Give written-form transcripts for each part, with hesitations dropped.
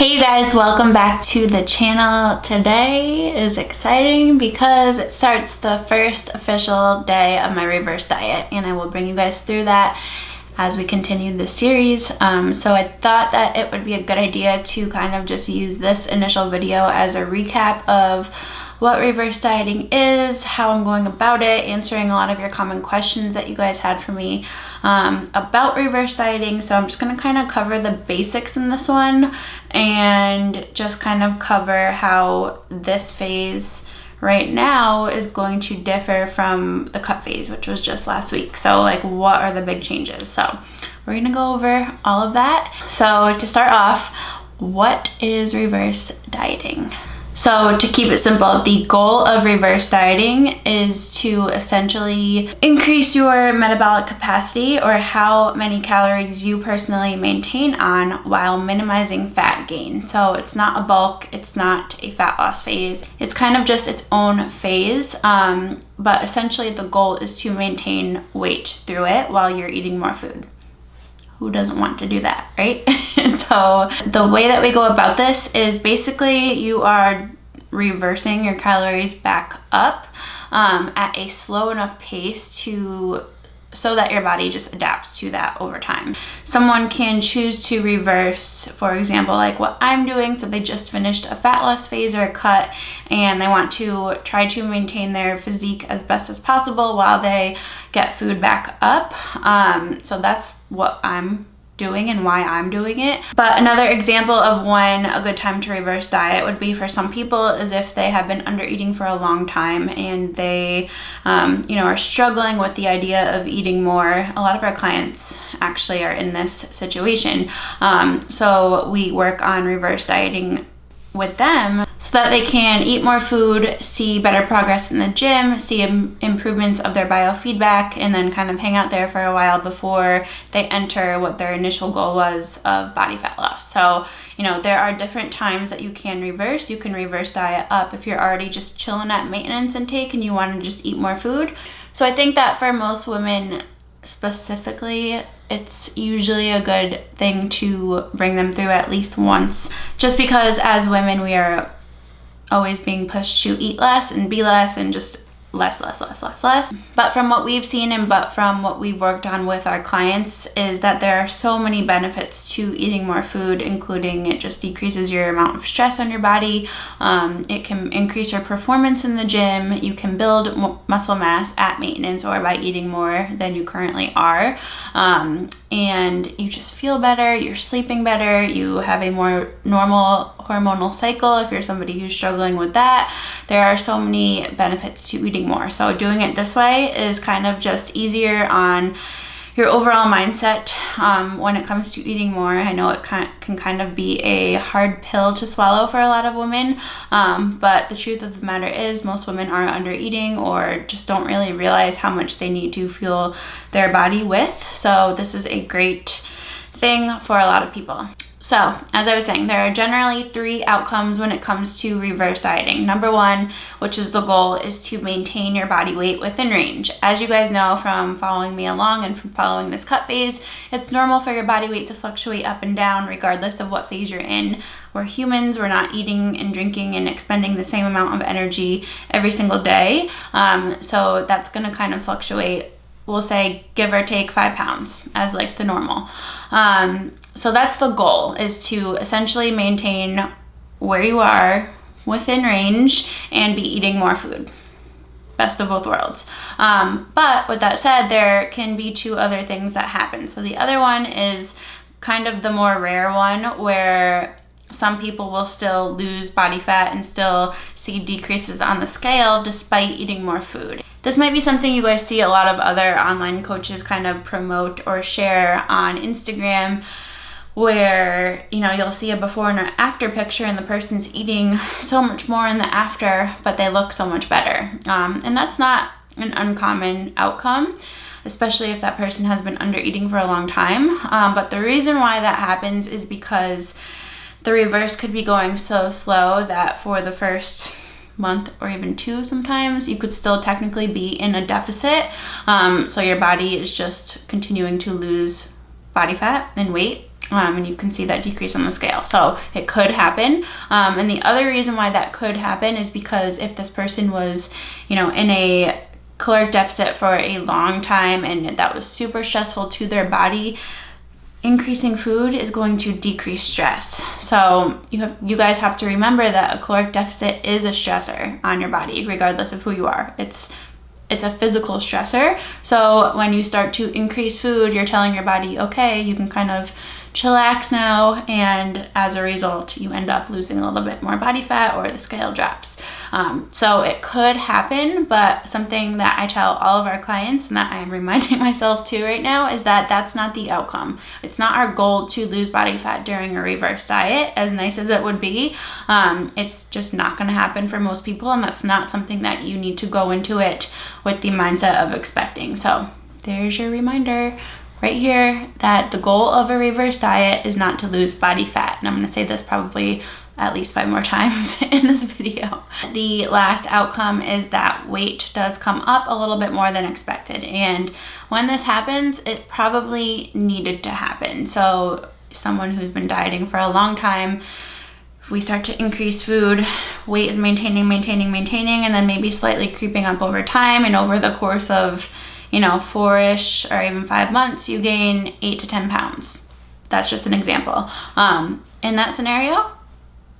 Hey you guys, welcome back to the channel. Today is exciting because it starts the first official day of my reverse diet, and I will bring you guys through that as we continue this series. So I thought that it would be a good idea to kind of just use this initial video as a recap of what reverse dieting is, how I'm going about it, answering a lot of your common questions that you guys had for me about reverse dieting. So I'm just going to kind of cover the basics in this one and just kind of cover how this phase right now is going to differ from the cut phase, which was just last week. So like, what are the big changes? So we're going to go over all of that. So to start off, what is reverse dieting? So to keep it simple, the goal of reverse dieting is to essentially increase your metabolic capacity, or how many calories you personally maintain on, while minimizing fat gain. So it's not a bulk, it's not a fat loss phase, it's kind of just its own phase. But essentially the goal is to maintain weight through it while you're eating more food. Who doesn't want to do that, right? So the way that we go about this is basically you are reversing your calories back up at a slow enough pace so that your body just adapts to that over time. Someone can choose to reverse, for example, like what I'm doing. So they just finished a fat loss phase or a cut, and they want to try to maintain their physique as best as possible while they get food back up. So that's what I'm doing and why I'm doing it. But another example of when a good time to reverse diet would be for some people is if they have been under eating for a long time and they are struggling with the idea of eating more. A lot of our clients actually are in this situation. So we work on reverse dieting with them so that they can eat more food, see better progress in the gym, see improvements of their biofeedback, and then kind of hang out there for a while before they enter what their initial goal was of body fat loss. So, there are different times that you can reverse. You can reverse diet up if you're already just chilling at maintenance intake and you want to just eat more food. So I think that for most women specifically, it's usually a good thing to bring them through at least once, just because as women we are always being pushed to eat less and be less and just less. But from what we've seen and from what we've worked on with our clients is that there are so many benefits to eating more food, including it just decreases your amount of stress on your body. It can increase your performance in the gym. You can build muscle mass at maintenance or by eating more than you currently are. And you just feel better, you're sleeping better, you have a more normal hormonal cycle if you're somebody who's struggling with that. There are so many benefits to eating more. So doing it this way is kind of just easier on your overall mindset when it comes to eating more. I know it can kind of be a hard pill to swallow for a lot of women, but the truth of the matter is most women are under eating or just don't really realize how much they need to fuel their body with. So this is a great thing for a lot of people. So, as I was saying, there are generally 3 outcomes when it comes to reverse dieting. Number 1, which is the goal, is to maintain your body weight within range. As you guys know from following me along and from following this cut phase, it's normal for your body weight to fluctuate up and down regardless of what phase you're in. We're humans, we're not eating and drinking and expending the same amount of energy every single day. So that's going to kind of fluctuate. We'll say give or take 5 pounds as like the normal. So that's the goal, is to essentially maintain where you are within range and be eating more food. Best of both worlds. But with that said, there can be 2 other things that happen. So the other one is kind of the more rare one, where some people will still lose body fat and still see decreases on the scale despite eating more food. This might be something you guys see a lot of other online coaches kind of promote or share on Instagram, where you'll see a before and after picture and the person's eating so much more in the after, but they look so much better. And that's not an uncommon outcome, especially if that person has been under eating for a long time. But the reason why that happens is because the reverse could be going so slow that for the first month or even 2 sometimes, you could still technically be in a deficit. So your body is just continuing to lose body fat and weight And you can see that decrease on the scale. So it could happen. And the other reason why that could happen is because if this person was, in a caloric deficit for a long time and that was super stressful to their body, increasing food is going to decrease stress. So you guys have to remember that a caloric deficit is a stressor on your body, regardless of who you are. It's a physical stressor. So when you start to increase food, you're telling your body, okay, you can kind of chillax now, and as a result you end up losing a little bit more body fat or the scale drops. So it could happen, but something that I tell all of our clients and that I'm reminding myself too right now is that that's not the outcome. It's not our goal to lose body fat during a reverse diet, as nice as it would be. It's just not going to happen for most people, and that's not something that you need to go into it with the mindset of expecting. So there's your reminder right here that the goal of a reverse diet is not to lose body fat. And I'm going to say this probably at least 5 more times in this video. The last outcome is that weight does come up a little bit more than expected. And when this happens, it probably needed to happen. So someone who's been dieting for a long time, if we start to increase food, weight is maintaining, and then maybe slightly creeping up over time. And over the course of 4-ish or even 5 months, you gain 8 to 10 pounds. That's just an example. In that scenario,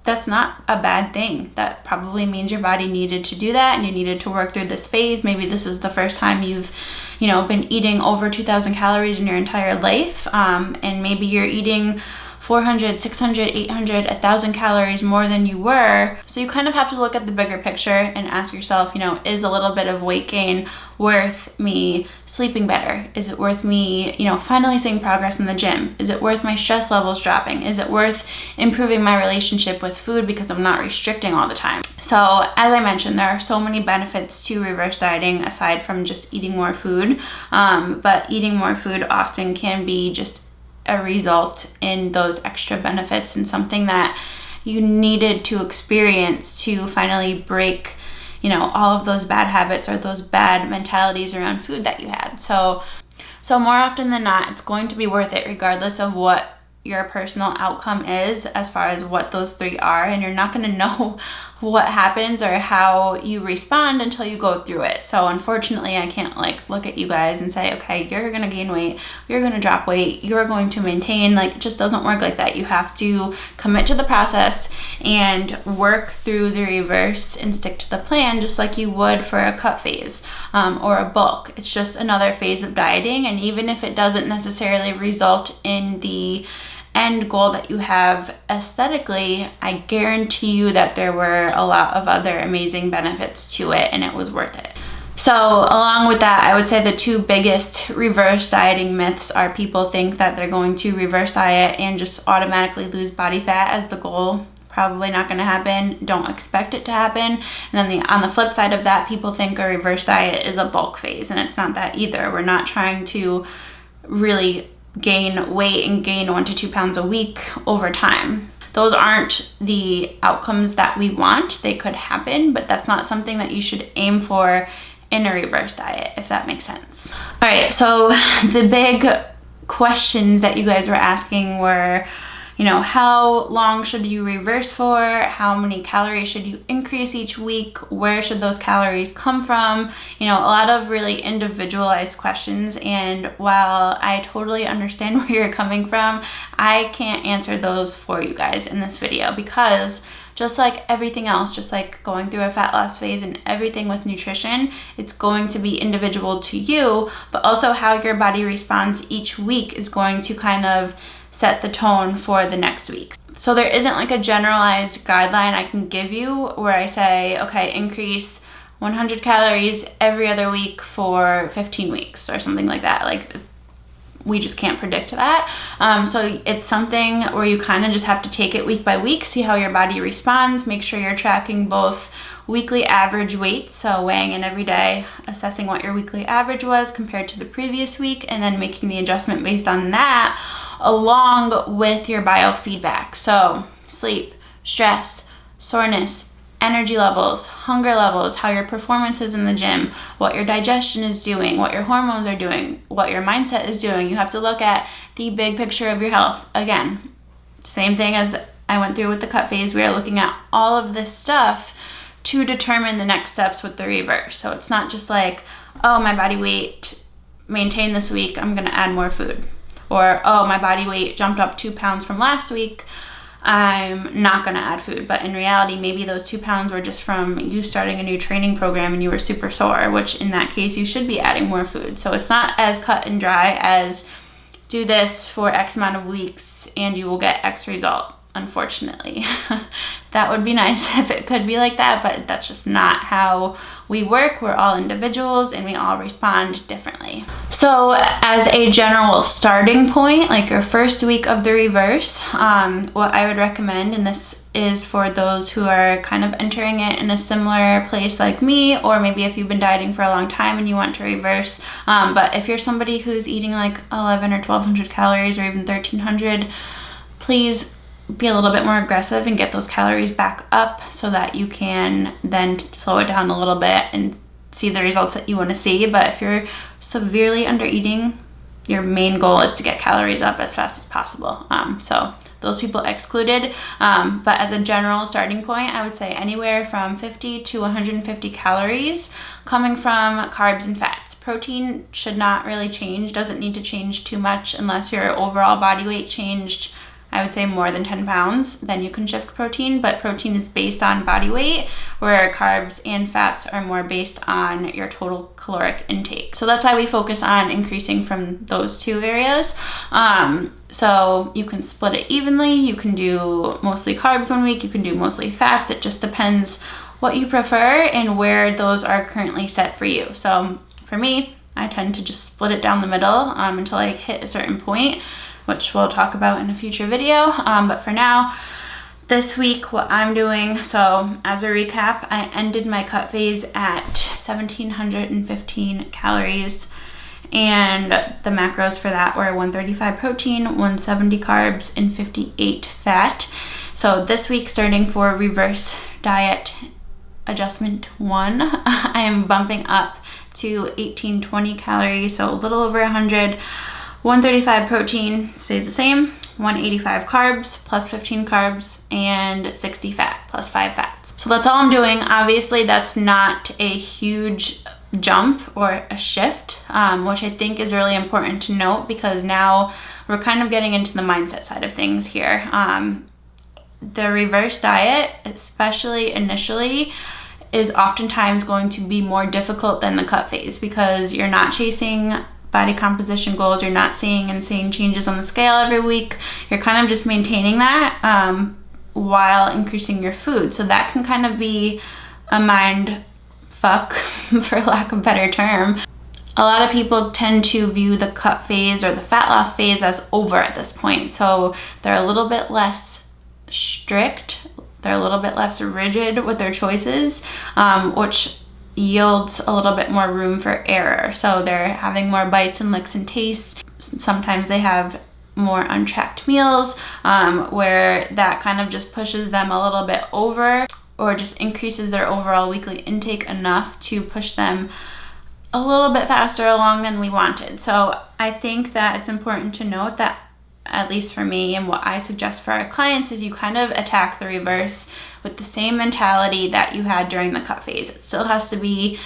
that's not a bad thing. That probably means your body needed to do that and you needed to work through this phase. Maybe this is the first time you've, been eating over 2,000 calories in your entire life. And maybe you're eating 400, 600, 800, 1,000 calories more than you were. So you kind of have to look at the bigger picture and ask yourself, is a little bit of weight gain worth me sleeping better? Is it worth me, finally seeing progress in the gym? Is it worth my stress levels dropping? Is it worth improving my relationship with food because I'm not restricting all the time? So as I mentioned, there are so many benefits to reverse dieting aside from just eating more food. But eating more food often can be just a result in those extra benefits and something that you needed to experience to finally break, all of those bad habits or those bad mentalities around food that you had. So more often than not, it's going to be worth it regardless of what your personal outcome is as far as what those 3 are, and you're not going to know what happens or how you respond until you go through it. So unfortunately, I can't look at you guys and say, okay, you're going to gain weight, you're going to drop weight, you're going to maintain. It just doesn't work like that. You have to commit to the process and work through the reverse and stick to the plan just like you would for a cut phase or a bulk. It's just another phase of dieting, and even if it doesn't necessarily result in the end goal that you have aesthetically, I guarantee you that there were a lot of other amazing benefits to it and it was worth it. So along with that, I would say the 2 biggest reverse dieting myths are people think that they're going to reverse diet and just automatically lose body fat as the goal. Probably not going to happen. Don't expect it to happen. And then on the flip side of that, people think a reverse diet is a bulk phase, and it's not that either. We're not trying to really gain weight and gain 1 to 2 pounds a week over time. Those aren't the outcomes that we want. They could happen, but that's not something that you should aim for in a reverse diet, if that makes sense. All right, so the big questions that you guys were asking were, how long should you reverse for? How many calories should you increase each week? Where should those calories come from? A lot of really individualized questions. And while I totally understand where you're coming from, I can't answer those for you guys in this video because just like everything else, just like going through a fat loss phase and everything with nutrition, it's going to be individual to you, but also how your body responds each week is going to kind of set the tone for the next week. So there isn't a generalized guideline I can give you where I say, okay, increase 100 calories every other week for 15 weeks or something like that. We just can't predict that. So it's something where you kind of just have to take it week by week, see how your body responds, make sure you're tracking both weekly average weight, so weighing in every day, assessing what your weekly average was compared to the previous week, and then making the adjustment based on that, along with your biofeedback. So sleep, stress, soreness, energy levels, hunger levels, how your performance is in the gym, what your digestion is doing, what your hormones are doing, what your mindset is doing. You have to look at the big picture of your health. Again, same thing as I went through with the cut phase. We are looking at all of this stuff to determine the next steps with the reverse. So it's not just like, oh, my body weight maintained this week, I'm gonna add more food. Or, oh, my body weight jumped up 2 pounds from last week, I'm not gonna add food. But in reality, maybe those 2 pounds were just from you starting a new training program and you were super sore, which in that case, you should be adding more food. So it's not as cut and dry as do this for X amount of weeks and you will get X result. Unfortunately, that would be nice if it could be like that, but that's just not how we work. We're all individuals and we all respond differently. So as a general starting point, like your first week of the reverse, what I would recommend, and this is for those who are kind of entering it in a similar place like me, or maybe if you've been dieting for a long time and you want to reverse, but if you're somebody who's eating like 11 or 1200 calories or even 1300, please be a little bit more aggressive and get those calories back up so that you can then slow it down a little bit and see the results that you want to see. But if you're severely under eating, your main goal is to get calories up as fast as possible. So those people excluded. But as a general starting point, I would say anywhere from 50 to 150 calories coming from carbs and fats. Protein should not really change, doesn't need to change too much unless your overall body weight changed, I would say more than 10 pounds, then you can shift protein, but protein is based on body weight, where carbs and fats are more based on your total caloric intake. So that's why we focus on increasing from those two areas. So you can split it evenly. You can do mostly carbs 1 week. You can do mostly fats. It just depends what you prefer and where those are currently set for you. So for me, I tend to just split it down the middle until I hit a certain point, which we'll talk about in a future video. But for now, this week, what I'm doing, so as a recap, I ended my cut phase at 1,715 calories, and the macros for that were 135 protein, 170 carbs, and 58 fat. So this week, starting for reverse diet adjustment 1, I am bumping up to 1,820 calories, so a little over 100. 135 protein stays the same, 185 carbs plus 15 carbs, and 60 fat plus 5 fats. So that's all I'm doing. Obviously, that's not a huge jump or a shift, which I think is really important to note because now we're kind of getting into the mindset side of things here. The reverse diet, especially initially, is oftentimes going to be more difficult than the cut phase because you're not chasing body composition goals, you're not seeing insane changes on the scale every week, you're kind of just maintaining that while increasing your food. So that can kind of be a mind fuck, for lack of a better term. A lot of people tend to view the cut phase or the fat loss phase as over at this point. So they're a little bit less strict, they're a little bit less rigid with their choices, which yields a little bit more room for error. So they're having more bites and licks and tastes. Sometimes they have more untracked meals, where that kind of just pushes them a little bit over or just increases their overall weekly intake enough to push them a little bit faster along than we wanted. So I think that it's important to note that, at least for me and what I suggest for our clients, is you kind of attack the reverse with the same mentality that you had during the cut phase. It still has to be,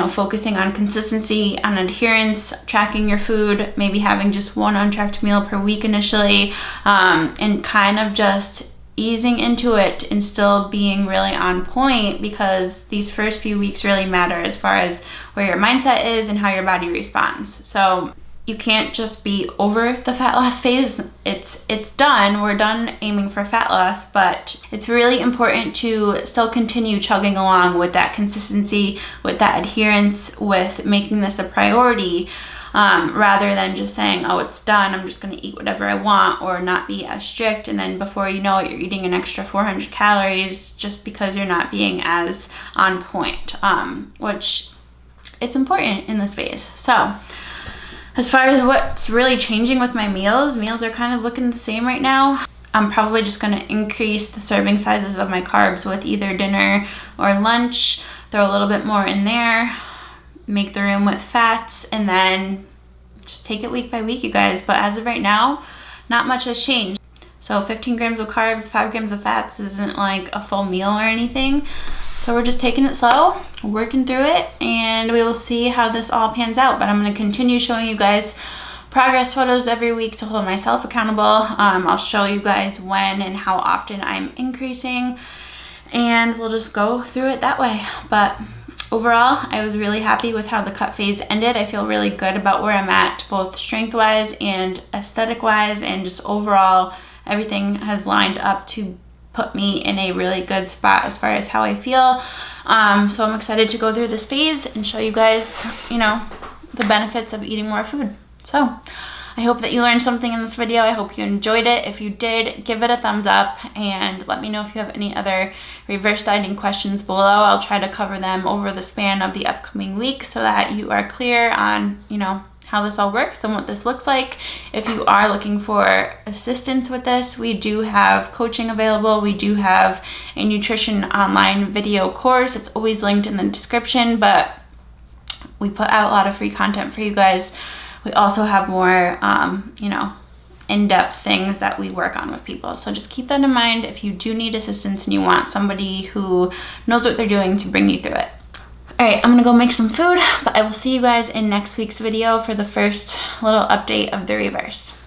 focusing on consistency, on adherence, tracking your food, maybe having just one untracked meal per week initially, and kind of just easing into it and still being really on point, because these first few weeks really matter as far as where your mindset is and how your body responds. So you can't just be over the fat loss phase. It's done. We're done aiming for fat loss, but it's really important to still continue chugging along with that consistency, with that adherence, with making this a priority, rather than just saying, oh, it's done, I'm just going to eat whatever I want, or not be as strict. And then before you know it, you're eating an extra 400 calories just because you're not being as on point, which it's important in this phase. So as far as what's really changing with my meals are kind of looking the same right now. I'm probably just going to increase the serving sizes of my carbs with either dinner or lunch, throw a little bit more in there, make the room with fats, and then just take it week by week, you guys. But as of right now, not much has changed. So 15 grams of carbs, 5 grams of fats isn't like a full meal or anything. So we're just taking it slow, working through it, and we will see how this all pans out. But I'm going to continue showing you guys progress photos every week to hold myself accountable. I'll show you guys when and how often I'm increasing, and we'll just go through it that way. But overall, I was really happy with how the cut phase ended. I feel really good about where I'm at, both strength-wise and aesthetic-wise, and just overall, everything has lined up to put me in a really good spot as far as how I feel. So I'm excited to go through this phase and show you guys, the benefits of eating more food. So I hope that you learned something in this video. I hope you enjoyed it. If you did, give it a thumbs up and let me know if you have any other reverse dieting questions below. I'll try to cover them over the span of the upcoming week so that you are clear on, how this all works and what this looks like. If you are looking for assistance with this, we do have coaching available. We do have a nutrition online video course. It's always linked in the description, but we put out a lot of free content for you guys. We also have more, in-depth things that we work on with people. So just keep that in mind if you do need assistance and you want somebody who knows what they're doing to bring you through it. All right, I'm gonna go make some food, but I will see you guys in next week's video for the first little update of the reverse.